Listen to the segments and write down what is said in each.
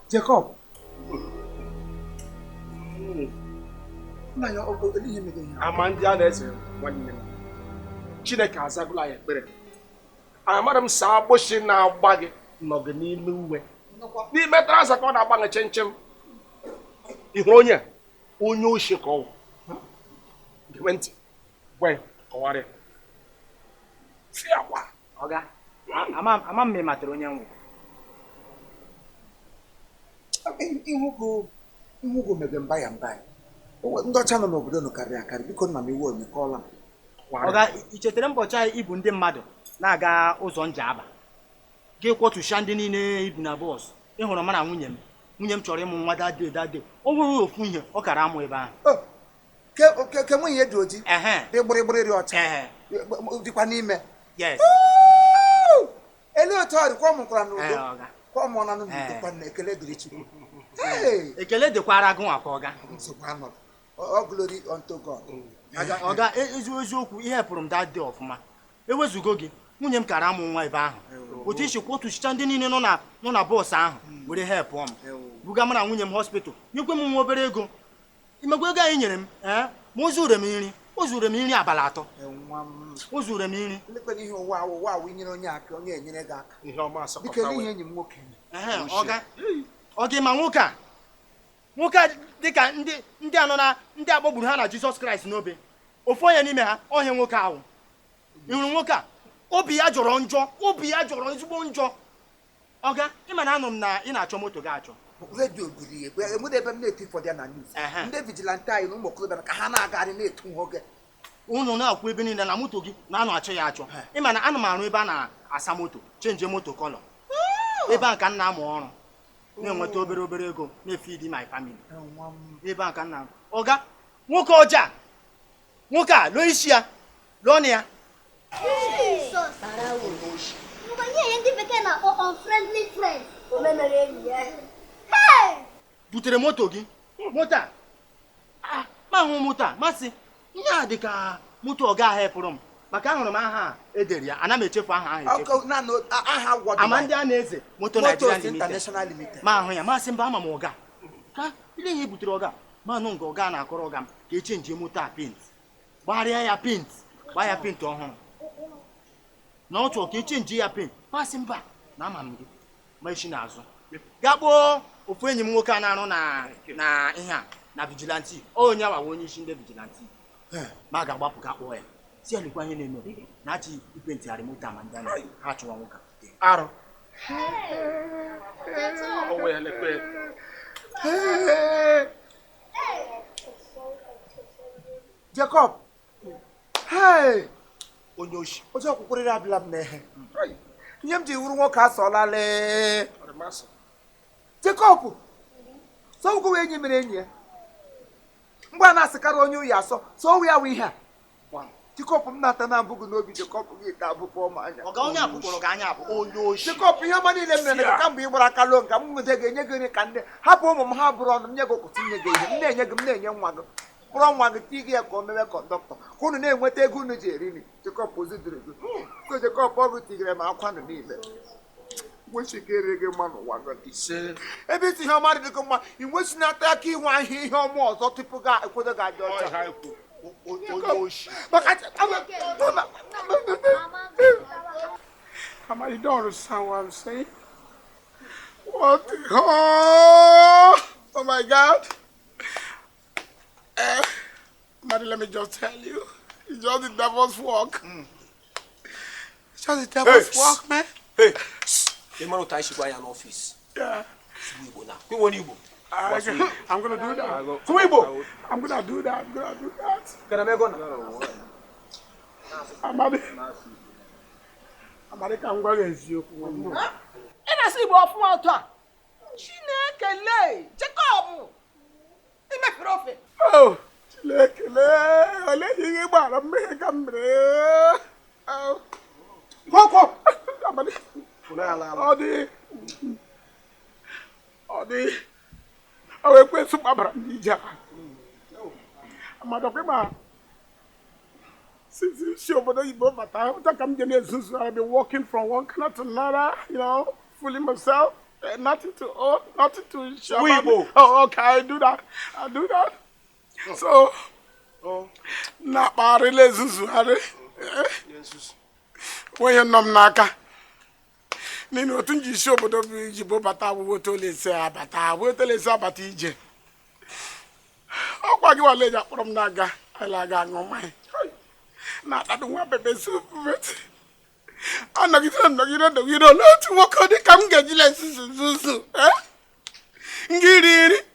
Jacob. Amandianeze nwanne m. Chineke azagula ya ekpere. Amara m saa agboshi na-agba gị nọgị n'ime uwe. N'ime traza ka ọ na-agbanwe chenchem. Ị hụrụ onye oshi ka ọ gị ntị. Gwe kọwarị. Fiakwa. Ọga, ama m matara onye nwụ. Ihugo mege mba ya mba. Ndị ọcha nọ n'obodo nọ karịrị akarị, biko nna m iwu onye kọọla m. Ọga, i chetara mbọchị anyị ibu ndị mmadụ na-aga ụzọ Njaba. Gị kwọtụsha ndị niile ibu na bọs. Ị hụrụ mana nwunye m chọrọ ịmụ nwa dade. O nwere ofu ihe ọ kara amụ ebe ahụ. Ke nwunye dị oji? Dị gbịrịgbịrị ọcha. Dịkwa n'ime. Yes. Ele otu ọ dị kwa ọ mụkwara n'udo. Kwa ọ mụọna n'udo kwa na ekele dịrị Chukwu. Ekele dịkwara gị nwa ka ọga. All glory unto God. Ọga, eziokwu ihe pụrụ m dade ọfụma. Ewezugo gị, nwunye m kara amụ nwa ebe ahụ. Otu isi kwọtụchicha ndị niile nọ na bọọsụ ahụ were help m. Buga m na nwunye m hospital. Nyekwe m nwa obere ego. Imegwe ego anyị nyere m, ma o zuru m nri. O zuru m nri abalị 3. O zuru m nri. Lekwe ihe ụwa inyere onye aka, onye enyere gị aka. Ihe ọma asọpụta. Biko n'ihe enyi m nwoke. Ọga ma nwoke a dịka ndị anọ na ndị akpọgburu ha na Jizọs Kraịst n'obe. Ofu onye n'ime ha ọhịa nwoke ahụ. Ị hụrụ nwoke a? Obi ya jọrọ njọ, obi ya jọrọ ezigbo njọ. Ọga, ị ma na anụ m na ị na-achọ moto gị achọ. redio buru igwe enwere ebe m na-eti ụfọdụ ya na news ndị vigilante anyị na ụmụ okorobịa ka ha na-agagharị na-etu nwoke unu na-akwụ ebe niile na moto gị na-anọ achọ ya achọ ịma na ana m arụ ebe a na-asa moto chenje moto kọlọ ebe a ka m na-amụ ọrụ na-enweta obere ego na-efidi my family ebe a ka m na ọga nwoke ọja nwoke a lụọ isi ya lụọ na ya butere moto gị moto a ma hụ moto a masị ihe a dị ka moto ọga ahụ epụrụ m maka ahụrụ m aha edere ya ana m echefu aha ahụ echefu Amandianeze moto Nigeria Limited ma ahụ ya masị mba ama m ọga ka ile ihe butere ọga ma nụ nga ọga na-akọrọ ọga m ka echenji moto a paint gbagharịa ya paint gbaa ya paint ọhụrụ na ọ chọrọ ka echenji ya paint masị mba na ama m gị ma isi n'azụ gaa kpọọ ofu enyi m nwoke a na-arụ na ihe a na vigilante onye awa onye isi ndị vigilante ma a ga-agbapụ ka kpọọ ya si alikwa ihe na-eme na achị ipentịgharị moto Amandianeze ha chụwa nwoke arụ Jacob hey onye oshi oche ọkwụkwụrịrị abịala m n'ehe ihe m ji wuru nwoke asọla lee Jacob so ụgwọ enyi mere enyi ya mgbe a na-asịkarị onye oyi asọ so ọwụ ya wụ ihe a Jacob m na-ata na abụghị n'obi Jacob gị ta abụpụ ọma anya onye abụkpọrọ gị anya abụ onye oshi Jacob ihe ọma niile m mere ka mgbe ị gbara aka lụọ nka m nwede ga-enye gị nri ka ndị hapụ ụmụ m ha bụrụ ọnụ m nye gị okụtụ nye gị ihe m na-enye gị m na-enye nwa gị kpụrọ nwa gị tii gị ya ka o mewe kọndọktọ ka unu na-enweta ego unu ji eri nri Jacob ozi dịrị gị so Jacob ọgụ tigere m akwa nụ niile nwechigere gị mma n'ụwa gị ise ebe isi ihe ọma dị gị mma ị nwesinata aka inwe ahịa ihe ọma ọzọ tupu gị ekwedo gị adị ọcha maka Mama, you don't understand what I'm saying? What the oh my God. Mother, let me just tell you. It's just the devil's work. It's just the devil's work, man. Hey, the man who ties you by an office. Yeah. Igbo now. Who want Igbo? I'm gonna do that. Who Igbo? I'm gonna do that. I'm gonna do that. Can I make one? Amadi ka ngwa eziokwu. Ina si Igbo ọfụma otu a. Chineke lee, Jacob. Ime profe. Oh, Chineke lee, ole ihe gbara mmehie ka mere. Oh. Koko. Amadi. Ọ dị. O ekwensu gbabara ndị ije a. Amadi ọkwa ma since obodo Igbo bata, I've been walking from one corner to another, you know, fooling myself. Nothing to own, nothing to show. Oh, okay, I do that. So, not really Zuzu. When you're not naka. Nino tunji show obodo Igbo bata wo to le se abata, wo to le se abata ije. O kwa gi wa leja from naga, alaga ngomai. Not I don't want baby soup. I'm not going to you don't know to walk on the come get you like Susu. Get in it.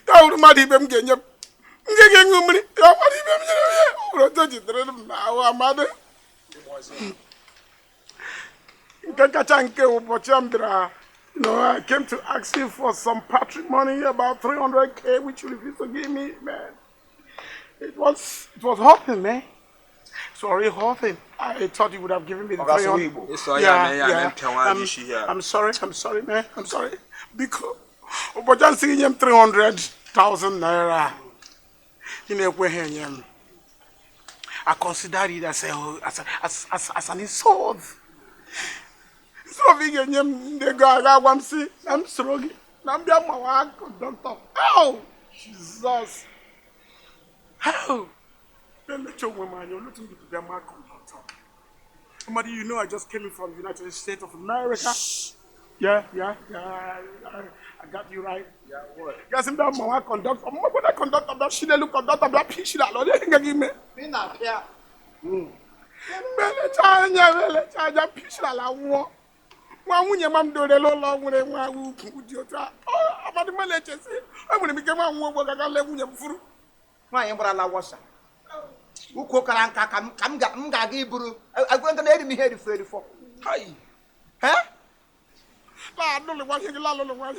Don't muddy them get you. Get money. Don't touch it. Our mother. No, I came to ask you for some patrimony, about 300K, which you refused to give me, man. It was hurting, man. Sorry, Horton. I thought you would have given me the 300. I'm sorry, man. I'm sorry. Because I'm seeing him 300,000 naira. I consider it as an insult. So I'm sorry. I'm doctor. Oh, Jesus. How? Somebody, you know, I just came in from the United States of America. Yeah, I got you right. Yeah, what? Guys, I'm that conductor. I'm going to conduct that shit. Look, conduct that pitch. That Lord, they give me. Been up here. Pitch that I want. When your mom do the low long when they want to put your trap. Oh, about the Malaysia. I'm going to become one work. I got left with your fruit. My umbrella was. Who cook and come get Iburu? I'm going to let me hear the 34. Hi. Huh? I don't want you to love you. My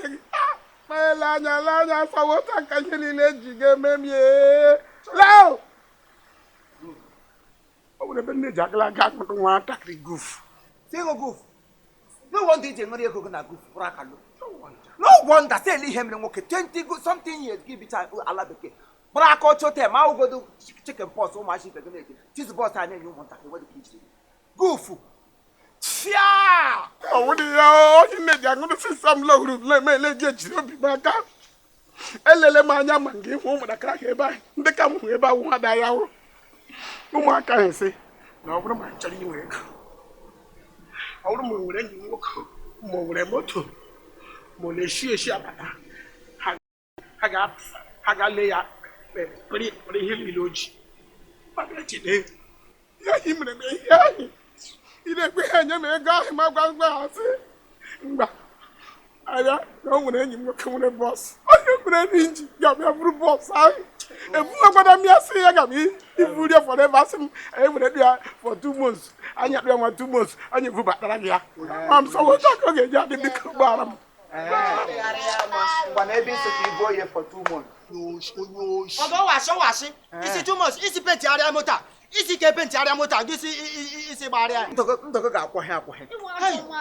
lanya, so what I can you let you get me? Now, I would have been the juggler got to want to take goof. Single goof. No one did Maria Gogana goof, Rakalo. No wonder, say him and walk 20 good something years, give it time to Alabeke. But I caught your time, I'll go to chicken pots so much. This boss I know you want to what the kids do. Goof. Yeah! Oh, what do you need? I'm going to see some low room. Let me get you back up. Elemania man give home with a crack by. They come here about 1 hour. No more can I say. No, what am I telling you? I don't know when you walk more than motor. Molestia, I got lay up. Put it hilly lodge. I got you there. Him and me. You don't be hanging me, guy, my grandma's. I don't want any more coming a boss. I don't need got me a blue boss. And what I'm saying, I got me. If you do for them, I would be for 2 months. I yet want 2 months. And you go back. I'm so what I can get the big bottom. When I visit you here for 2 months. Although I saw washing, is it 2 months? Is it petty motor? Is it petty motor? This is a barrier. Don't go out for help. Hey,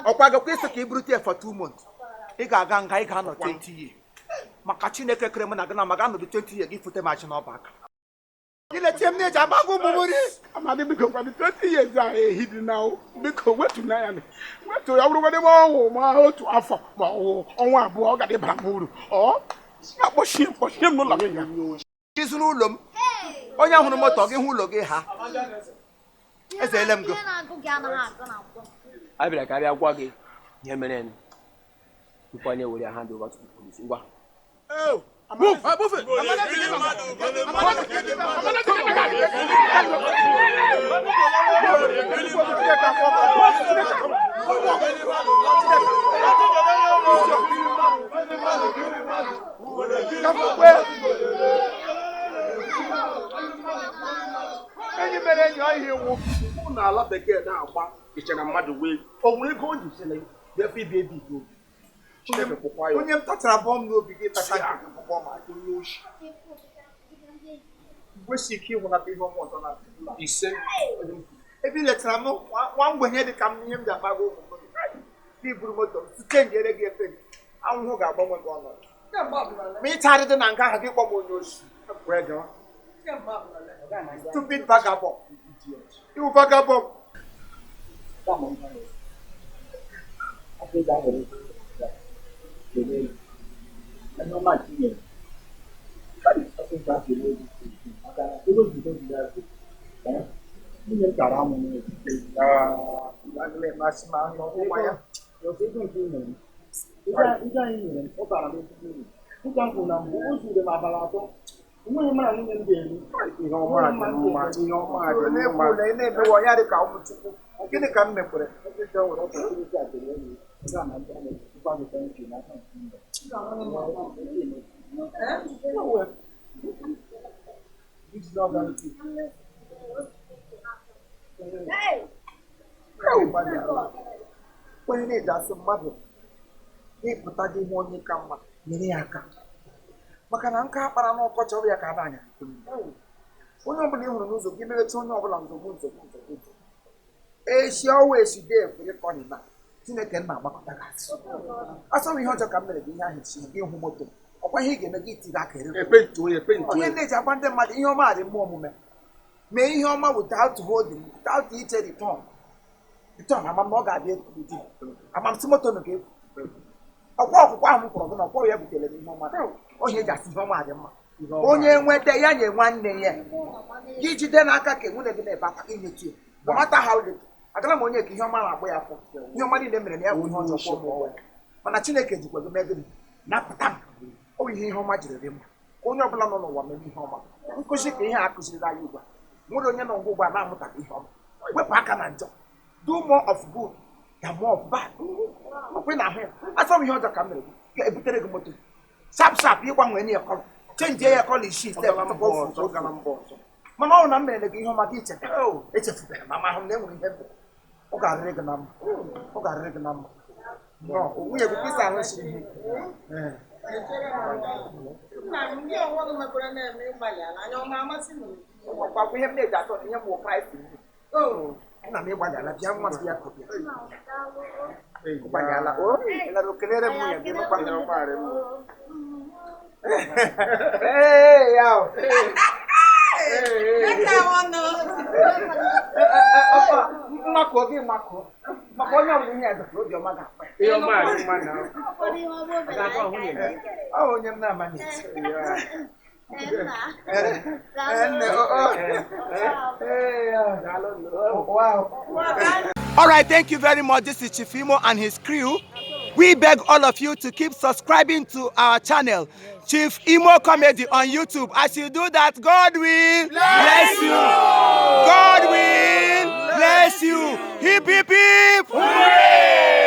or quite a place to keep here for 2 months. He got gang, I cannot 20 years. Macachine criminal, I'm going to 20 years, give for the match in our back. Ile temne jabago mumuri. Amadi biko kwa 20 years a hidi now. Biko wetu na ya. Wetu ya wuru gode mo ma otu afọ ma onwa abu o gade ba muru. Oh. Na boshim no la menga. Kisunu ulom. Onye hụrụ moto gị hụ ụlọ gị ha. Ezele m go. Abịara ka abịa gwa gị ihe mere nkwanye were hand over to the police. Ngwa. Move! Move it! Any mere enyi ihe nwu na ala bekee na-agba ichena mmadụ wee o nwere ego o ji sele defi baby go. Onye m tachara bọm n'obi gị tacha nke akwụkwọ ma onye oshi. Gwesi ike ịhụnata ihe ọmụ ọzọ na Ise. ebe letara m nwa mgbenye dị ka m ihe m ji akpago ụmụ mmadụ. Gị buru moto site njere gị efe anwụhụ ga-agbanwe gị ọnọdụ. Ma ịchagharị dị na nga ahụ gị kpọ m onye oshi. Stupid vagabond. You vagabond. Gịnị ka m mekwere? Onye na-eji asị mmadụ ịpụta gị ihe onye ka mma nyere ya aka maka na nka akpara n'ọkọchị ọrụ ya ka ada anya onye ọbụla ị hụrụ n'ụzọ gị merecha onye ọbụla nzogbu echi ọwa esi dee ekwere kọnị na Chineke nna agbakọta gị asị asọrọ ihe ọjọọ ka m mere gị ihe ahụ chi gị hụ moto ọkwa ihe ị ga-eme gị tiri aka ere onye na-eji agba ndị mmadụ ihe ọma dị mma omume mee ihe ọma without holding without iche return ama m na ọ ga-abịa ekwudi amamsi moto nụ ga-ekwu ọkwa ọkwụkwọ ahụ m kwụrụ gị na ọkwọ ya butere m ihe ọma onye eji asị ihe ọma dị mma onye nweta ya nye nwanne ya gị jide n'aka ka nwunye gị na-ebe aka inyetu ya gbamata ha ụlọ agara m onye ka ihe ọma na-agba ya afọ ihe ọma niile mere na ya bụ ihe ọjọọ kwọ m mana Chineke jikwa gị megide napụta m ọ bụ ihe ọma jiri dị mma ka onye ọbụla nọ n'ụwa mere ihe ọma nkụzi ka ihe a kụziri anyị ugbu a nwere onye nọ ngwa ugbu a na-amụtaghị ihe ọma wepụ aka na njọ do more of good than more of bad ọkwe na ahụ ya asọ m ihe ọjọọ ka m mere gị ga-ebutere gị moto sap ịgbanwe nye ya kọlọ chenji ya kọlọ isii mana ọ na m mere gị ihe ọma gị echefutara ma ahụ na enwere ihe mbụ ọ ga-arịrị gị na mma ọ ga-arịrị gị na mma nwunye gị pịsa ahụ siri ihe ọgbakwa ihe m na-eji atọ na ihe m bụ Kraịst nna m ịgbalịala bịa nwa m ya kọbịa ịgbalịala o kelere m nwunye gị mmakọ gị makọ maka onye ọbụla ihe edọta obi ọma ga-akpa onye m na-amaghị All right, thank you very much. This is Chief Imo and his crew. We beg all of you to keep subscribing to our channel, Chief Imo Comedy on YouTube. As you do that, God will bless you. God will bless you. Hip, hip, hip. Hooray!